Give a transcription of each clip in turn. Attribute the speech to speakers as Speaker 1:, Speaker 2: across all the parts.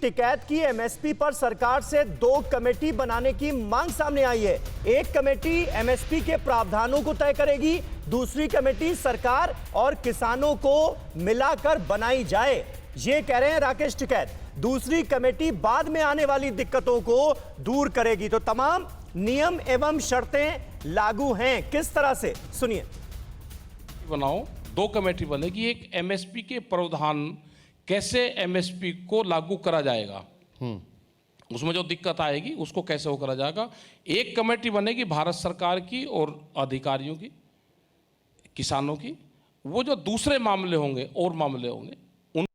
Speaker 1: टिकैत की एमएसपी पर सरकार से 2 कमेटी बनाने की मांग सामने आई है। एक कमेटी एमएसपी के प्रावधानों को तय करेगी, दूसरी कमेटी सरकार और किसानों को मिलाकर बनाई जाए, ये कह रहे हैं राकेश टिकैत। दूसरी कमेटी बाद में आने वाली दिक्कतों को दूर करेगी। तो तमाम नियम एवं शर्तें लागू हैं, किस तरह से, सुनिए।
Speaker 2: बनाओ, 2 कमेटी बनेगी। एक एमएसपी के प्रावधान कैसे एमएसपी को लागू करा जाएगा, उसमें जो दिक्कत आएगी उसको कैसे वो करा जाएगा। एक कमेटी बनेगी भारत सरकार की और अधिकारियों की, किसानों की। वो जो दूसरे मामले होंगे और मामले होंगे उन।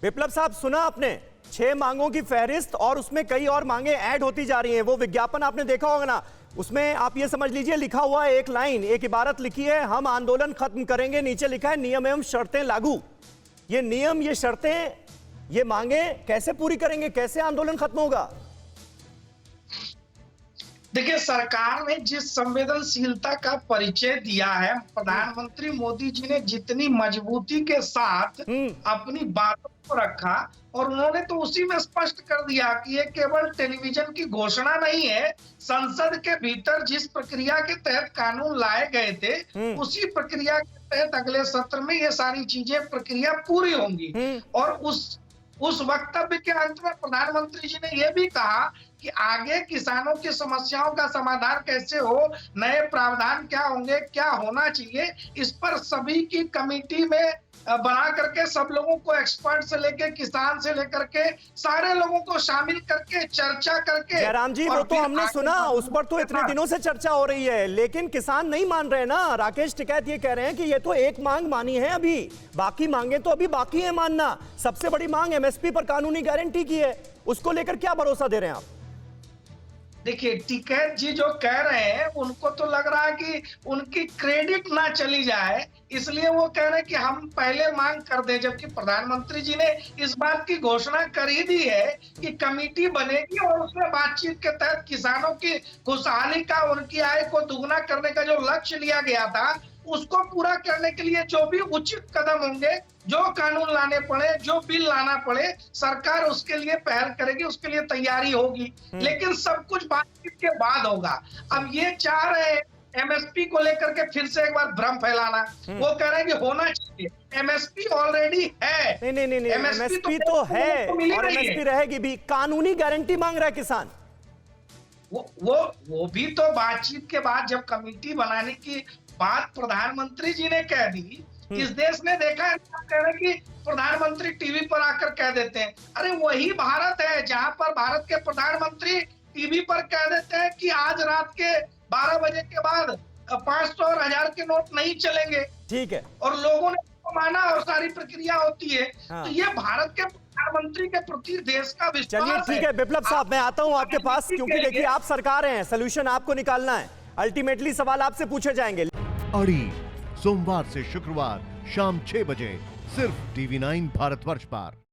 Speaker 1: विप्लव साहब, सुना आपने 6 मांगों की फहरिस्त और उसमें कई और मांगे ऐड होती जा रही हैं। वो विज्ञापन आपने देखा होगा ना, उसमें आप ये समझ लीजिए लिखा हुआ है, एक लाइन, एक इबारत लिखी है, हम आंदोलन खत्म करेंगे, नीचे लिखा है नियम एवं शर्तें लागू। ये नियम, ये शर्तें, ये मांगे कैसे पूरी करेंगे, कैसे आंदोलन खत्म होगा?
Speaker 3: देखिए, सरकार ने जिस संवेदनशीलता का परिचय दिया है, प्रधानमंत्री मोदी जी ने जितनी मजबूती के साथ अपनी बातों को रखा, और उन्होंने तो उसी में स्पष्ट कर दिया कि ये केवल टेलीविजन की घोषणा नहीं है। संसद के भीतर जिस प्रक्रिया के तहत कानून लाए गए थे, उसी प्रक्रिया के तहत अगले सत्र में ये सारी चीजें, प्रक्रिया पूरी होंगी। और उस वक्तव्य के अंत में प्रधानमंत्री जी ने यह भी कहा कि आगे किसानों की समस्याओं का समाधान कैसे हो, नए प्रावधान क्या होंगे, क्या होना चाहिए, इस पर सभी की कमेटी में बना करके सब लोगों को, एक्सपर्ट से लेकर किसान से लेकर के सारे लोगों को शामिल करके चर्चा करके।
Speaker 1: जयराम जी, वो तो हमने सुना, उस पर तो इतने दिनों से चर्चा हो रही है, लेकिन किसान नहीं मान रहे ना। राकेश टिकैत ये कह रहे हैं कि ये तो एक मांग मानी है, अभी बाकी मांगे तो अभी बाकी है मानना। सबसे बड़ी मांग एमएसपी पर कानूनी गारंटी की है, उसको लेकर क्या भरोसा दे रहे हैं आप?
Speaker 3: देखिए, टिकैत जी जो कह रहे हैं, उनको तो लग रहा है कि उनकी क्रेडिट ना चली जाए, इसलिए वो कह रहे हैं कि हम पहले मांग कर दें, जबकि प्रधानमंत्री जी ने इस बात की घोषणा कर ही दी है कि कमेटी बनेगी और उसमें बातचीत के तहत किसानों की खुशहाली का, उनकी आय को दुगना करने का जो लक्ष्य लिया गया था, उसको पूरा करने के लिए जो भी उचित कदम होंगे, जो कानून लाने पड़े, जो बिल लाना पड़े, सरकार उसके लिए पहल करेगी, उसके लिए तैयारी होगी। लेकिन सब कुछ बातचीत के बाद होगा। अब ये चाह रहे हैं एमएसपी को लेकर के फिर से एक बार भ्रम फैलाना। वो कह रहे हैं कि होना चाहिए, एमएसपी ऑलरेडी है।
Speaker 1: नहीं, एमएसपी तो है और एमएसपी रहेगी भी। कानूनी गारंटी मांग रहा है किसान।
Speaker 3: वो भी तो बातचीत के बाद, जब कमेटी बनाने की बात प्रधानमंत्री जी ने कह दी, इस देश ने देखा है, कह रहे कि प्रधानमंत्री टीवी पर आकर कह देते हैं। अरे वही भारत है जहां पर भारत के प्रधानमंत्री टीवी पर कह देते हैं कि आज रात के 12 बजे के बाद 500 और 1000 के नोट नहीं चलेंगे।
Speaker 1: ठीक है,
Speaker 3: और लोगों ने माना और सारी प्रक्रिया होती है। तो ये भारत के प्रधानमंत्री के प्रति देश का विश्वास है।
Speaker 1: चलिए ठीक है विप्लव साहब, मैं आता हूं आपके पास, क्योंकि देखिए आप सरकार हैं, सोल्यूशन आपको निकालना है, अल्टीमेटली सवाल आपसे पूछे जाएंगे।
Speaker 4: अड़ी सोमवार से शुक्रवार शाम 6 बजे सिर्फ TV9 भारतवर्ष पर।